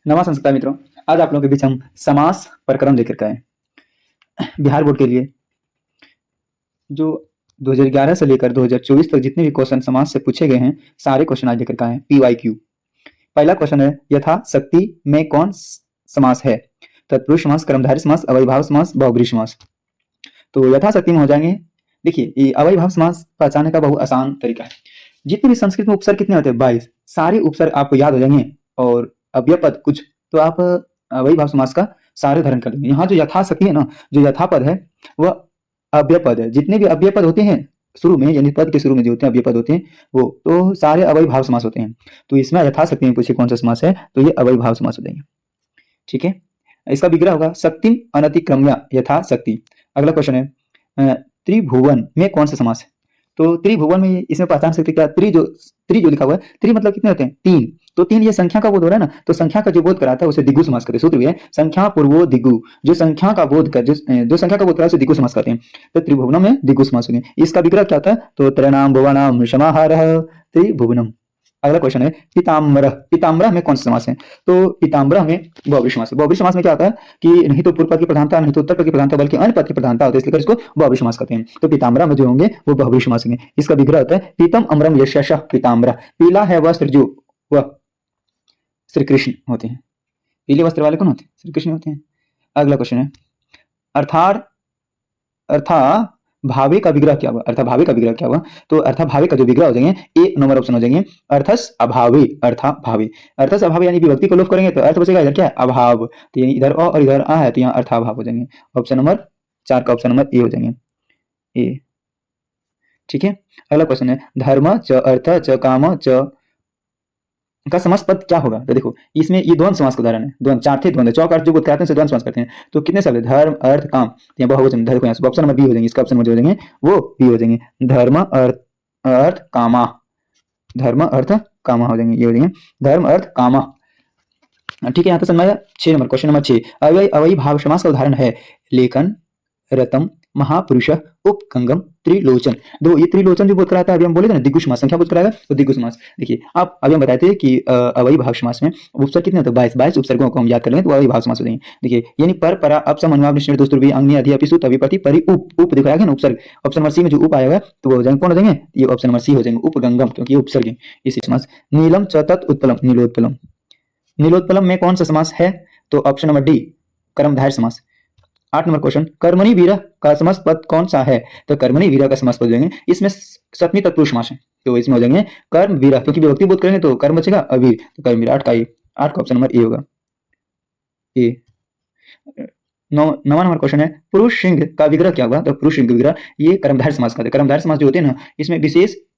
नमस्कार मित्रों, आज आप लोगों के बीच हम समास प्रकरण लेकर के आए। बिहार बोर्ड के लिए जो 2011 से लेकर 2024 तक जितने भी क्वेश्चन समास से पूछे गए हैं, सारे क्वेश्चन आज लेकर के आए हैं। PYQ पहला क्वेश्चन है, यथाशक्ति में कौन समास है? तत्पुरुष समास, कर्मधारय समास, अव्ययीभाव समास, बहुब्रीहि समास। तो यथाशक्ति में हो जाएंगे। देखिए, ये अव्ययीभाव समास पहचानने का बहुत आसान तरीका है। जितने भी संस्कृत में उपसर्ग कितने होते हैं? 22। सारे उपसर्ग आपको याद हो जाएंगे और अव्यय पद कुछ, तो आप अव्ययीभाव समास का सारे धारण कर देंगे। यहाँ जो यथाशक्ति है ना, जो यथा पद है वह अव्यय पद है। जितने भी अव्यय पद होते हैं शुरू में, यानी पद के शुरू में जो होते हैं अव्यय पद होते हैं, वो तो सारे अव्ययीभाव समास होते हैं। तो इसमें यथाशक्ति में पूछे कौन सा समास है, तो ये अव्ययीभाव समास हो जाएंगे। ठीक है, इसका विग्रह होगा शक्तिम अनतिक्रम्य यथाशक्ति। अगला क्वेश्चन है, त्रिभुवन में कौन सा समास है? तो त्रिभुवन में इसमें पहचान सकते क्या? त्रि जो लिखा हुआ है, त्रि मतलब कितने होते हैं? 3। तो 3 ये संख्या का बोध हो रहा है ना, तो संख्या का जो बोध कराता है उसे दिगु समास करते हैं। सूत्र भी है संख्या पूर्वो दिगु, जो संख्या का बोध कर जो संख्या का बोध कराता है उसे दिगु समास करते हैं। तो त्रिभुवनम में दिगु समास हो गए। इसका विग्रह क्या होता है? तो त्रयाणाम भुवनाम समाहारः त्रिभुवनम। अगला क्वेश्चन है, पिताम्बरः। पिताम्बरः में कौन सा समास है? तो पिताम्बरः में बहुब्रीहि समास है। बहुब्रीहि समास में क्या होता है कि नहीं तो पूर्व पद की प्रधानता, नहीं तो उत्तर पद की प्रधानता, बल्कि अन्य पद की प्रधानता होती है, इसलिए इसको बहुब्रीहि समास कहते हैं। तो पिताम्बरः में जो होंगे वो बहुब्रीहि समास होंगे। इसका विग्रह होता है पीतम अमरम यशः पिताम्बरः। पीला है वस्त्र जो, वह श्री कृष्ण होते हैं। पीले वस्त्र वाले कौन होते हैं? श्री कृष्ण होते हैं। अगला क्वेश्चन है, अर्था भावे का विग्रह क्या हुआ? अर्था भावे का विग्रह क्या हुआ? तो अर्था भावे का जो विग्रह हो जाएंगे, ए नंबर ऑप्शन हो जाएंगे अर्थस अभावे। अर्था भावे, अर्थस अभावे यानी विभक्ति को लोप करेंगे तो अर्थ बचेगा इधर क्या है? अभाव। तो यानी इधर अ और इधर आ है, तो यहाँ अर्थाभाव हो जाएंगे। ऑप्शन नंबर 4 का ऑप्शन नंबर ए हो जाएंगे, ए। ठीक है, अगला क्वेश्चन है, धर्म च अर्थ च काम च का समास पद क्या होगा? तो देखो, इसमें ये द्वंद्व समास का उदाहरण है। द्वंद्व 4 थे द्वंद्व, चौक अर्थ जो कराते हैं उसे द्वंद्व समास करते हैं। तो कितने शब्द? धर्म अर्थ काम, यहाँ बहुवचन। देखो यहाँ ऑप्शन नंबर बी हो जाएंगे, इसका ऑप्शन नंबर हो जाएंगे वो बी हो जाएंगे। धर्म अर्थ कामा, धर्म अर्थ कामा हो जाएंगे, ये हो जाएंगे धर्म अर्थ कामा। ठीक है, यहाँ तो समझ आया। 6 नंबर क्वेश्चन नंबर 6, अव्ययीभाव समास का उदाहरण है लेखन, रतम, महापुरुष, उपगंगम, त्रिलोचन। दो ये त्रिलोचन जो बोध कराता है, अभी हम बोले थे ना दिगु समास, संख्या बोध कराएगा तो दिगु समास। देखिए, आप अभी हम बताए थे कि अव्ययीभाव समास में उपसर्ग कितने होते हैं? 22 उपसर्गों को हम याद कर लेंगे तो अव्ययीभाव समास हो जाएंगे। देखिए, यानी पर, परा, अपसम, अनुनाद, निश्चय, दोस्तुर, अंग्नि, अधि, अपिसु, तवि, प्रति, परि, उप दिख रहा है ना उपसर्ग। ऑप्शन नंबर सी में जो उप आएगा तो वो हो जाएंगे, कौन हो जाएंगे? ये ऑप्शन नंबर सी हो जाएंगे, उपगंगम, क्योंकि ये उपसर्ग है इसी समास। नीलम च तत् उत्पलम, नीलोत्पलम। नीलोत्पलम में कौन सा समास है? तो ऑप्शन नंबर डी, कर्मधारय समास। 8 नंबर क्वेश्चन, कर्मणि वीरः का समास पद कौन सा है? तो कर्मणि वीरः का समास पद हो जाएंगे, इसमें सप्तमी तत्पुरुष समास है, तो इसमें हो जाएंगे कर्म वीरः, क्योंकि विभक्ति बोध करेंगे तो कर्म बचेगा अवीर, तो कर्म वीर। 8 का ऑप्शन नंबर ए होगा, ए। 9वां नंबर क्वेश्चन है, पुरुष सिंह का विग्रह क्या होगा? तो पुरुष सिंह का विग्रह ये कर्मधारय समास का है। कर्मधारय समास जो होते हैं ना, इसमें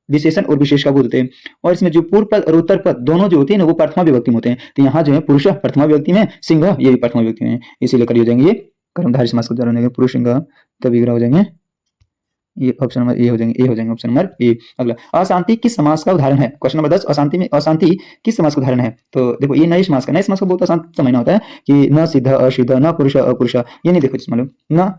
विशेषण और विशेष का बोध होते हैं, और इसमें जो पूर्व पद और उत्तर पद दोनों जो होते हैं ना वो प्रथमा विभक्ति में होते हैं। तो यहाँ जो है पुरुष प्रथमा विभक्ति में, सिंह ये भी प्रथमा विभक्ति में, इसीलिए कर हो जाएंगे ये कर्मधारय समास का उदाहरण है। पुरुष सिंह का विग्रह हो जाएंगे, ये ऑप्शन नंबर ए हो जाएंगे, ए हो जाएंगे ऑप्शन नंबर ए। अगला, अशांति किस समास का उदाहरण है? क्वेश्चन नंबर 10, अशांति किस समास का उदाहरण है? तो देखो, ये नए समास का बहुत आसान समझना होता है कि न सिद्ध असिद्ध, न पुरुष अपुरुष। ये नहीं देखो मालूम न,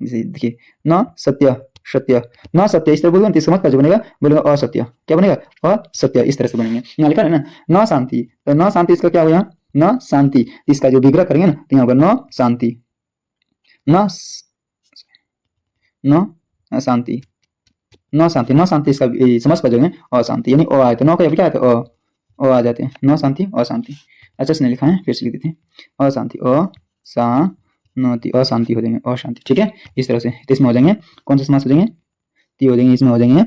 देखिए न सत्य सत्य, न सत्य, इस तरह बोलोगे तो समझ का जो बनेगा, बोलेगा असत्य। क्या बनेगा? असत्य, इस तरह से बनेंगे। यहाँ लिखा है ना न शांति, तो न शांति इसका क्या होगा? न शांति। इसका जो विग्रह करेंगे ना तो यहाँ होगा न शांति, न शांति, न शांति, न शांति। इसका समझ पा जाएंगे अशांति, यानी अ आए तो न का क्या आते हैं? अ आ जाते हैं, न शांति अशांति। अच्छा से नहीं लिखा है, फिर से लिख देते हैं अशांति, अशांति हो जाएंगे अशांति। ठीक है, इस तरह से। तो इसमें हो जाएंगे कौन सा समास हो जाएंगे? हो जाएंगे, इसमें हो जाएंगे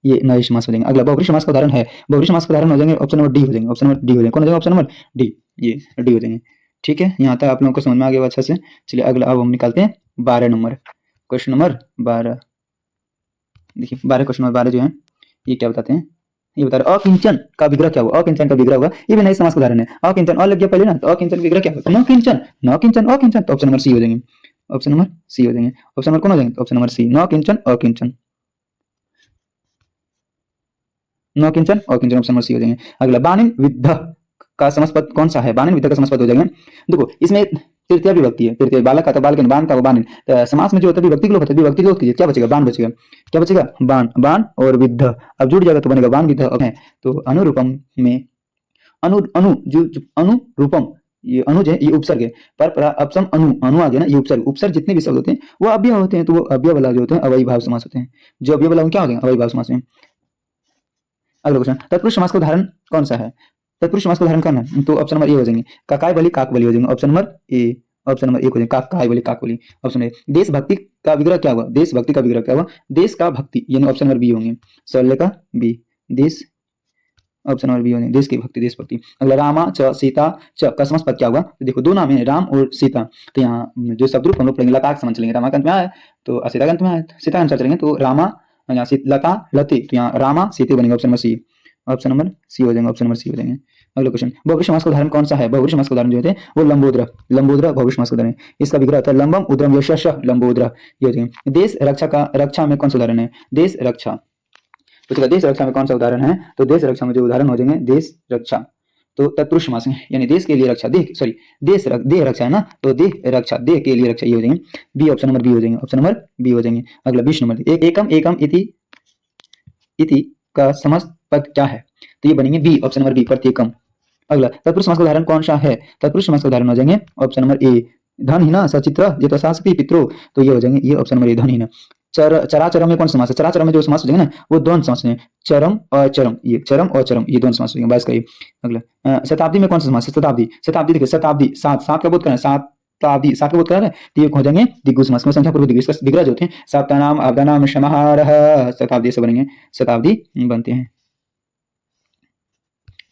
ये नए समास हो जाएंगे। अगला, बहुब्रीहि समास का उदाहरण है। बहुब्रीहि समास का उदाहरण हो जाएंगे ऑप्शन नंबर डी हो जाएंगे, ऑप्शन नंबर डी हो जाएंगे। कौन हो जाएगा? ऑप्शन नंबर डी, ये डी हो जाएंगे। ठीक है, यहाँ तक आप लोगों को समझ में आ गया अच्छा से। चलिए अगला, अब हम निकालते हैं 12 नंबर क्वेश्चन नंबर 12। देखिए 12 क्वेश्चन नंबर 12 जो है ये क्या बताते हैं? ये बता रहे अकिंचन का विग्रह क्या हुआ? अकिंचन का विग्रह हुआ, ये भी नए समास का उदाहरण है। अकिंचन लग गया पहले ना, तो अकिंचन विग्रह क्या होगा? न किंचन, न किंचन अकिंचन। तो ऑप्शन नंबर सी हो जाएंगे, ऑप्शन नंबर सी हो जाएंगे। ऑप्शन नंबर कौन हो जाएंगे? ऑप्शन नंबर सी, न किंचन अकिंचन, न किंचन अकिंचन, ऑप्शन नंबर सी हो जाएंगे। अगला, बानिन विद्ध का समास पद कौन सा है? बानिन विद्ध का समास पद हो जाएंगे। देखो, इसमें तृतीय विभक्ति है, तृतीय बालक का तो बालक, बान का वो बानिन। तो समास में जो होता है विभक्ति के लोग होता है, विभक्ति के लोग कीजिए, क्या बचेगा? बान बचेगा। क्या बचेगा? बान, बान और विद्ध। अब जुड़ जाएगा तो बनेगा बान विद्ध। तो अनुरूपम में अनु अनु जो अनुरूपम, ये अनुज है, ये उपसर्ग है। पर अपसम अनु, अनु आ गया ना, ये उपसर्ग। उपसर्ग जितने भी शब्द होते हैं वो अव्यय होते हैं, तो वो अव्यय वाला जो होते हैं अव्ययी भाव समास होते हैं। जो अव्यय वाला क्या होते हैं? अव्ययी भाव समास में। अगला क्वेश्चन, तत्पुरुष समास का उदाहरण कौन सा है? तत्पुरुष समास का उदाहरण कौन है? तो ऑप्शन नंबर ए हो जाएंगे, काकाय बलि काक बलि हो जाएंगे। Option number A, option number एक हो जाएगा, काकाय बलि काक बलि। ऑप्शन ए, देशभक्ति का विग्रह क्या हुआ? देशभक्ति का विग्रह क्या हुआ? देश का भक्ति, यानी ऑप्शन नंबर बी होंगे, शौर्य का बी, देश, ऑप्शन नंबर बी होंगे, देश की भक्ति, देशभक्ति। अगला, रामा च सीता च का समास पद क्या हुआ? तो देखो दो नाम है, राम और सीता, तो यहाँ जो शब्द रूप हम लोग पढ़ेंगे, लता के समान चलेंगे, रामा का अंत में आया तो सीता का अंत में आया, सीता के अनुसार चलेंगे तो रामा, यहाँ लता लते, तो यहाँ रामा सीते बनेंगे। Option number C, option number C हो जाएंगे, ऑप्शन नंबर सी हो जाएंगे। अगला क्वेश्चन, बहुब्रीहि समास का उदाहरण कौन सा है? बहुब्रीहि समास का उदाहरण जो होते हैं वो लंबोदर, लंबोदर बहुब्रीहि समास का उदाहरण है। इसका विग्रह होता है लंबम उद्रम यशश लंबोदर, ये हो जाएंगे। देश रक्षा का, रक्षा में कौन सा उदाहरण है? देश रक्षा, पूछेगा देश रक्षा में कौन सा उदाहरण है? तो देश रक्षा में जो उदाहरण हो जाएंगे देश रक्षा, तो तत्पुरुष समास है, यानी देश के लिए रक्षा, देह सॉरी देह रक्षा है ना, तो देह रक्षा, देह के लिए रक्षा, ये हो जाएंगे बी, ऑप्शन नंबर बी हो जाएंगे, ऑप्शन नंबर बी हो जाएंगे। अगला 20 नंबर, एकम एकम इति का समास पद क्या है? तो ये बनेंगे बी, ऑप्शन नंबर बी, प्रत्येकम। अगला, तत्पुरुष समास का उदाहरण कौन सा है? तत्पुरुष समास का उदाहरण हो जाएंगे ऑप्शन नंबर ए, धनहीन सचित्र ये तो शासकी पितरो, तो ये हो जाएंगे, ये ऑप्शन नंबर ए, धनहीन। चराचरम में कौन सा समास है? चराचरम में जो समास हो जाएंगे ना वो दोनों समास हैं, चरम और चरम, ये चरम और चरम, ये दोनों समास हो जाएंगे। 22 का ये। अगला, शताब्दी में कौन सा समास है? शताब्दी, शताब्दी देखिए, शताब्दी सात, सात का बोध करें, शताब्दी, सात का बोध करें तो ये हो जाएंगे दिग्गु समास में, संख्या पूर्वक दिग्गु, इसका विग्रह जो होते हैं सप्तानाम अब्दानाम समाहारः, शताब्दी से बनेंगे, शताब्दी बनते हैं।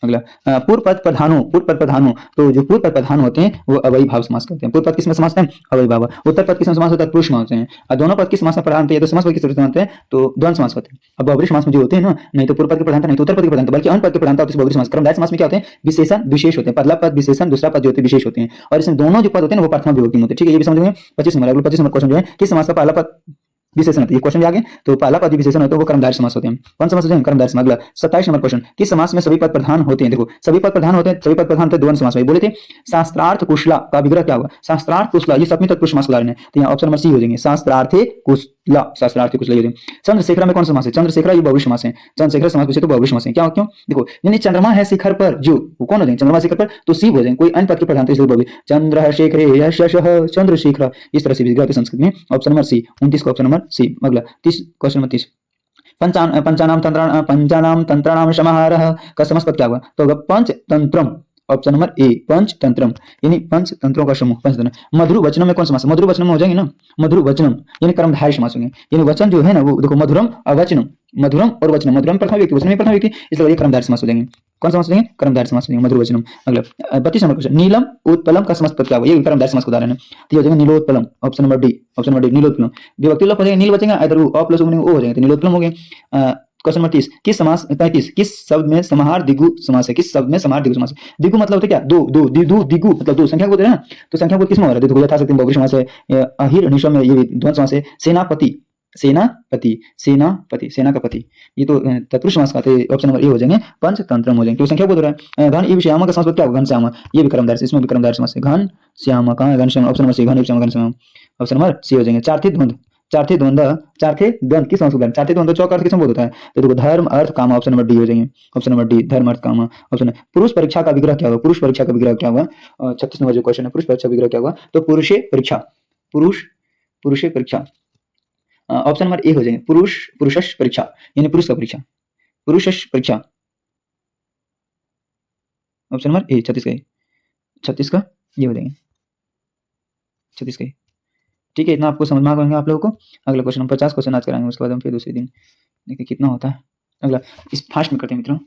अगला, पूर्व पद प्रधानों, पूर्व पद प्रधानों, तो जो पूर्व पद प्रधान होते हैं वो अव्ययी भाव समास करते हैं। पूर्व पद किसमें समास होते हैं? अव्ययी भाव। उत्तर पद किसमें समास होता है? पुरुष समास होते हैं। और दोनों पद किस समास में प्रधान होते हैं? तो समास पद किस होते हैं? तो द्वंद्व समास होते हैं। अब बहुब्रीहि समास में जो होते हैं ना, नहीं तो पूर्व पद के प्रधानता, नहीं तो उत्तर पद के प्रधानता, बल्कि अन्य पद के प्रधानता होते हैं बहुब्रीहि समास। क्रमदाय समास में क्या होते हैं? विशेषण विशेष होते हैं, पहला पद विशेषण, दूसरा पद जो होते हैं विशेष होते हैं, और इसमें दोनों जो पद होते हैं ना वो प्रथमा विभक्ति में होते हैं। ठीक है, ये भी समझेंगे। 25 नंबर, अगला 25 नंबर क्वेश्चन जो है, किस समास का पहला पद विशेषण होता है? ये क्वेश्चन भी आगे, तो पहला पद विशेषण होता है वो कर्मधारय समास होते हैं। कौन समास होते हैं? कर्मधारय समास। अगला 27 नंबर क्वेश्चन, किस समास में सभी पद प्रधान होते हैं? देखो सभी पद प्रधान होते हैं, सभी पद प्रधान होते हैं द्वंद्व समास में। बोले थे शास्त्रार्थ कुशला का विग्रह क्या हुआ? शास्त्रार्थ कुशला, ये सप्तमी तत्पुरुष समास का उदाहरण है, तो यहाँ ऑप्शन नंबर सी हो जाएंगे, शास्त्रार्थे कुशला, शास्त्रार्थे कुशला हो जाएंगे। चंद्रशेखर में कौन सा समास है? चंद्रशेखर ये बहुब्रीहि समास है, चंद्रशेखर समास पूछे तो बहुब्रीहि समास है। क्या क्यों? देखो यानी चंद्रमा है शिखर पर, जो वो कौन हो जाएंगे? चंद्रमा शिखर पर, तो सी हो जाएंगे, कोई अन्य पद के प्रधान, तो इसलिए बहुब्रीहि, चंद्रशेखरे यशः चंद्रशेखर, इस तरह से विग्रह होते संस्कृत में। ऑप्शन नंबर सी, 29 का ऑप्शन नंबर सी। अगला 30, क्वेश्चन नंबर 30, पंचानाम तंत्राणाम समाहारः का समास पद क्या हुआ? तो होगा पंचतंत्रम, ऑप्शन नंबर ए, पंचतंत्रम, यानी पंचतंत्रों का समूह, पंचतंत्र। मधुर वचनम में कौन समास? मधुर वचनम में हो जाएंगे ना, मधुर वचनम यानी कर्मधारय समास होंगे, यानी वचन जो है ना वो देखो मधुरम और वचनम, मधुरम और वचनम, मधुरम प्रथम व्यक्ति, वचनम प्रथम व्यक्ति, इसलिए ये कर्मधारय समास हो जाएंगे। कौन समास हो जाएंगे? कर्मधारय समास हो जाएंगे, मधुर वचनम। अगला 32 नंबर क्वेश्चन, नीलम उत्पलम का समास पद क्या हुआ? ये कर्मधारय समास का उदाहरण है, तो ये हो जाएगा नीलोत्पलम, option number D, option number D, नीलोत्पलम। विभक्ति लोप हो जाएगा, नील बचेगा, इधर ओ प्लस ओ हो जाएगा, तो नीलोत्पलम हो गया। क्वेश्चन नंबर 30, किस समास 35, किस शब्द में समाहार दिगु समास है? किस शब्द में समाहार दिगु समास है? दिगु मतलब होता है क्या? दो, दो दिगु, दिगु मतलब दो, संख्या को बोलते हैं ना, तो संख्या को किसमें हो रहा है? देखो यथाशक्ति बहुब्रीहि समास है, अहिर निशम में ये द्वंद्व समास है, सेनापति, सेनापति, सेनापति, सेना का पति, ये तो तत्पुरुष समास का, ऑप्शन नंबर ए हो जाएंगे, पंचतंत्रम हो जाएंगे, तो संख्या बोल रहा है। घन ई श्यामा का समास क्या होगा? घन श्यामा, ये भी कर्मधारय, इसमें भी कर्मधारय समास है, घन श्यामा कहाँ है? घन श्यामा, ऑप्शन नंबर सी, घन ई श्यामा, घन श्यामा, ऑप्शन नंबर सी हो जाएंगे। चारथे द्वंद्व, चारथे द्वंद्व, चारथे द्वंद्व किस समास का? चारथे द्वंद्व चौक अर्थ किसमें बोध होता है? तो देखो धर्म अर्थ काम, ऑप्शन नंबर डी हो जाएंगे, ऑप्शन नंबर डी, धर्म अर्थ काम, ऑप्शन। पुरुष परीक्षा का विग्रह क्या हुआ? पुरुष परीक्षा का विग्रह क्या हुआ? 36 नंबर जो क्वेश्चन है, पुरुष परीक्षा विग्रह क्या हुआ? तो पुरुषे परीक्षा, पुरुष पुरुषे परीक्षा, ऑप्शन नंबर ए हो जाएंगे, पुरुष पुरुषश परीक्षा, यानी पुरुष का परीक्षा, पुरुषश परीक्षा, ऑप्शन नंबर ए, 36 का, 36 का ये हो जाएंगे, 36 का। ठीक है, इतना आपको समझ में आ गया आप लोगों को। अगला क्वेश्चन हम 50 क्वेश्चन आज कराएंगे, उसके बाद हम फिर दूसरे दिन देखिए कितना होता है। अगला इस फास्ट में करते हैं मित्रों,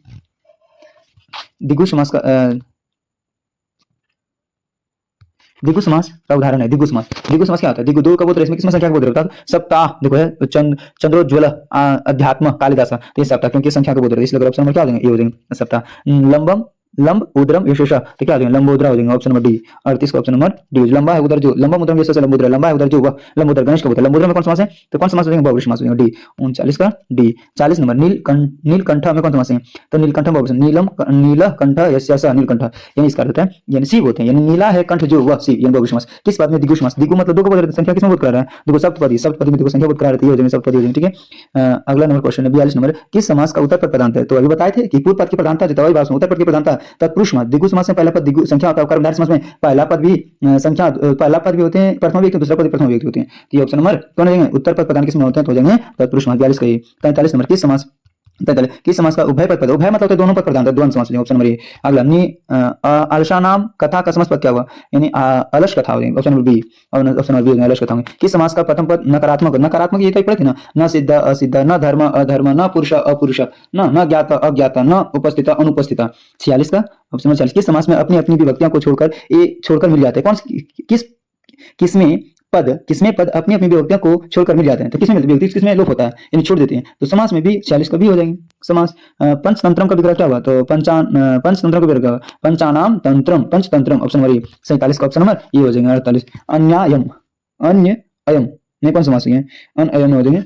दिगु समास का दिगु समास का उदाहरण है, दिगु समास। दिगु समास क्या होता है? दिगु दो का बोध, इसमें किसमें संख्या का बोध रहता है? सप्ताह देखो है, चंद्रोज्वल अध्यात्म कालिदासा, तो ये सप्ताह क्योंकि संख्या का बोध रहता है, इसलिए ऑप्शन नंबर क्या हो जाएंगे? ये हो जाएंगे सप्ताह। लंबम, लंब उद्रम यशोषा, तो क्या हो जाएगा? लंबोदरा हो जाएंगे, ऑप्शन नंबर डी। 38 का ऑप्शन नंबर डी, लंबा है उधर जो, लंबा उद्रम यशोषा लंबोदरा, लंबा है उधर जो वह लंबोदर, गणेश का बोलता है। लंबोदरा में कौन समास है? तो कौन समास हो जाएगा? बहुब्रीहि समास हो जाएगा, डी। 39 का डी। 40 नंबर, नीलकंठ में कौन समास है? तो नीलकंठ बहुवचन, नीलम नीलकंठ यस्यासा नीलकंठ, यानी इसका अर्थ होता है यानी सी होते हैं, यानी नीला है कंठ जो वह सी, यानी बहुब्रीहि समास। किस बात में? दिगु समास। दिगु मतलब दो को बोल संख्या किसमें बोध कर रहा है? देखो सप्तपदी, सप्तपदी में देखो संख्या बोध करा रहती है, हो जाएंगे सप्तपदी हो जाएंगे। ठीक है, अगला नंबर क्वेश्चन है 42 नंबर, किस समास का उत्तर पद प्रधानता है? तो अभी बताए थे कि पूर्व पद की प्रधानता जो अव्ययी भाव में, उत्तर पद की प्रधानता तत्पुरुष समास, द्विगु समास में पहला पद द्विगु संख्या होता है, कर्मधारय समास में पहला पद भी संख्या, पहला पद भी होते हैं प्रथम व्यक्ति, दूसरा पद भी प्रथम व्यक्ति होते हैं। तो ये ऑप्शन नंबर कौन हो जाएंगे, उत्तर पद प्रधान किसमें होते हैं, तो हो जाएंगे तत्पुरुष समास। 42 का ये। 43 नंबर, किस समास, 43 किस समास का उभय पद, उभय मतलब होता है दोनों पद प्रधान, द्वंद्व समास, ऑप्शन नंबर ए। अगला अलशा नाम कथा का समास पद क्या हुआ, यानी अलस कथा हो जाएगी, option number B. Option number B अलस कथा होंगे। किस समास का प्रथम पद नकारात्मक, नकारात्मक ये तो पढ़े थे ना, न सिद्ध असिद्ध, न धर्म अधर्म, न पुरुष अपुरुष, न ज्ञात अज्ञात, न उपस्थित अनुपस्थित। 46 का ऑप्शन नंबर 46, किस समास में अपनी अपनी विभक्तियों को छोड़कर मिल जाते हैं, कौन किस किसमें पद अपनी अपनी विभक्तियों को छोड़कर मिल जाते हैं, तो किसमें विभक्ति किसमें लोप होता है, यानी छोड़ देते हैं, तो समास में भी 46 का भी हो जाएंगे। समास पंचतंत्रम का विग्रह क्या हुआ, तो पंचतंत्रम का विग्रह पंचानाम तंत्रम पंचतंत्रम, ऑप्शन नंबर 47 का ऑप्शन नंबर ये हो जाएंगे। 48 अन्यायम, अन्य अयम नहीं कौन समास है, अनअयम में हो जाएंगे,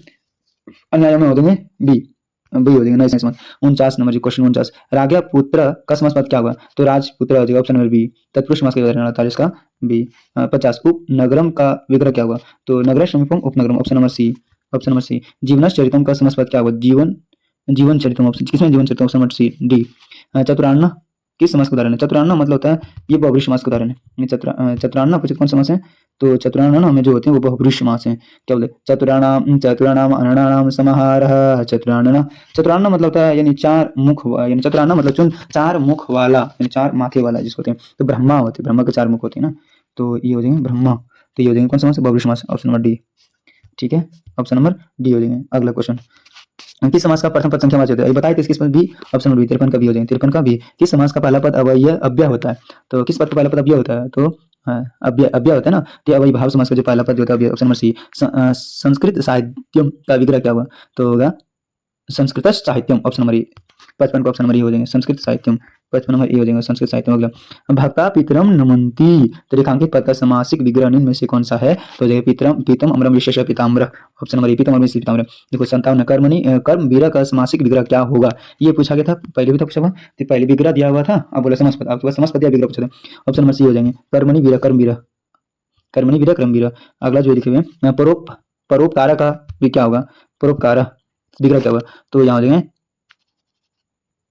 अन्यायम में हो जाएंगे बी, बी हो जाएंगे नए समास। 49 नंबर जी क्वेश्चन 49, राजा पुत्र का समास पद क्या हुआ, तो राजपुत्र हो जाएगा, ऑप्शन नंबर बी। तत्पुरुष समास के बारे में 48 का बी। 50 उपनगरम का विग्रह क्या हुआ, तो नगर समीपम उपनगरम, option number C, option number C. जीवनचरितम का समास पद क्या हुआ, जीवन चरितम, ऑप्शन किसमें जीवन चरितम, ऑप्शन नंबर सी डी। चतुरान्न किस समास का उदाहरण है, चतुरान्न मतलब होता है ये बहुब्रीहि समास का उदाहरण है। चतुरान्न अपोजिट कौन समास है, तो चतुरान्न में जो होते हैं वो बहुब्रीहि समास हैं। क्या बोलते, चतुराणाम अनणानाम समाहारः चतुरान्न, चतुरान्न मतलब होता है यानी चार मुख, यानी चतुरान्न मतलब चार मुख वाला, यानी चार माथे वाला जिसको होते हैं, तो ब्रह्मा होते हैं, ब्रह्मा के चार मुख होते हैं ना, तो ये हो जाएंगे ब्रह्मा, तो ये हो जाएंगे कौन समास, बहुब्रीहि समास, ऑप्शन नंबर डी। ठीक है, ऑप्शन नंबर डी हो जाएंगे। अगला क्वेश्चन, किस समास का प्रथम पद संख्या वाचक होता है, बताइए किस पद भी, ऑप्शन नंबर 53 का भी हो जाएंगे। 53 का भी, किस समास का पहला पद अव्यय होता है, तो किस पद का पहला पद अव्यय होता है, तो अव्यय होता है ना, तो अव्ययी भाव समास का जो पहला पद जो होता है, ऑप्शन नंबर सी। संस्कृत साहित्यम का विग्रह क्या हुआ, तो होगा संस्कृत साहित्यम, ऑप्शन नंबर 55 का ऑप्शन नंबर हो जाएंगे संस्कृत साहित्यम, 55 नंबर हो जाएगा संस्कृत साहित्यम। अगला भक्ता पितरम नमंती, तो रेखांकित पद का समासिक विग्रह निम्न में से कौन सा है, तो देखिए पितरम पीतम अमरम विशेष पिताम्र, ऑप्शन नंबर पीतम अमरम विशेष पिताम्र। देखो 57 कर्मणि कर्म वीर का समासिक विग्रह क्या होगा, ये पूछा गया था पहले भी था पूछा हुआ, तो पहले विग्रह दिया हुआ था, अब बोला समास पद, आपके पास समास पद या विग्रह पूछा था, ऑप्शन नंबर सी हो जाएंगे कर्मणि वीर कर्म वीर, कर्मणि वीर कर्म वीर। अगला जो लिखे हुए परोपकार का भी क्या होगा, परोपकार विग्रह क्या होगा, तो यहाँ हो जाएंगे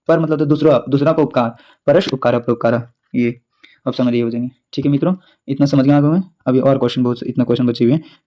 पर मतलब तो दूसरा को उपकार, परश उपकार परोपकार, ये ऑप्शन नंबर ये हो जाएंगे। ठीक है मित्रों, इतना समझ गए आप हमें, अभी और क्वेश्चन बहुत इतना क्वेश्चन बचे हुए हैं।